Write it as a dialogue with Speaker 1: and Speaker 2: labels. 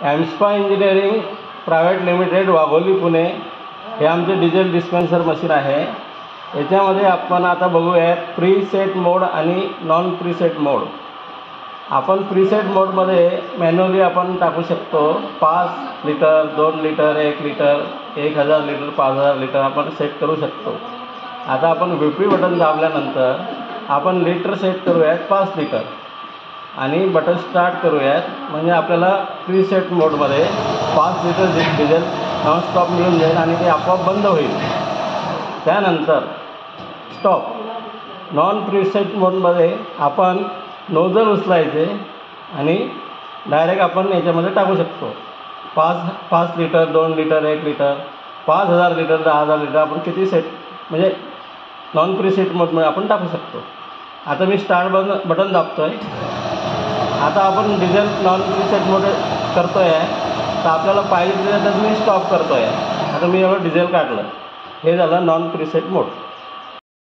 Speaker 1: एम्स्पा engineering private limited, Wagholi, Pune हे आमचे diesel dispenser machine आहे। याच्यामध्ये आपण आता बघूयात प्रीसेट मोड आणि नॉन प्रीसेट मोड। आपण प्रीसेट मोडमध्ये मॅन्युअली आपण टाकू शकतो 5 litre, 2 litre, 1 litre, 1000 litre, 5000 litre आपण सेट करू शकतो। आता आपण व्हीपी बटन दाबल्यानंतर आपण लिटर सेट करूयात 5 लिटर आणि बटन स्टार्ट करूयात, म्हणजे आपल्याला प्रीसेट मोडमध्ये 5 लिटर डिझेल नॉनस्टॉप मिळून जाईल आणि ते आपोआप बंद होईल। त्यानंतर स्टॉप। नॉन प्रीसेट मोडमध्ये आपण नोझल उचलायचे आणि डायरेक्ट आपण याच्यामध्ये टाकू शकतो 5 litre, 2 litre, 1 litre, 5000 litre, 10000 litre आपण किती सेट म्हणजे नॉन प्रीसेट मोडमध्ये आपण टाकू शकतो। आता मी स्टार्ट बटन दाबतो आहे। आता आपण डिझेल नॉन प्रीसेट मोड करतो आहे, तर आपल्याला पाहिजे तर मी स्टॉप करतो आहे। आता मी एवढं डिझेल काढलं, हे झालं नॉन प्रीसेट मोड।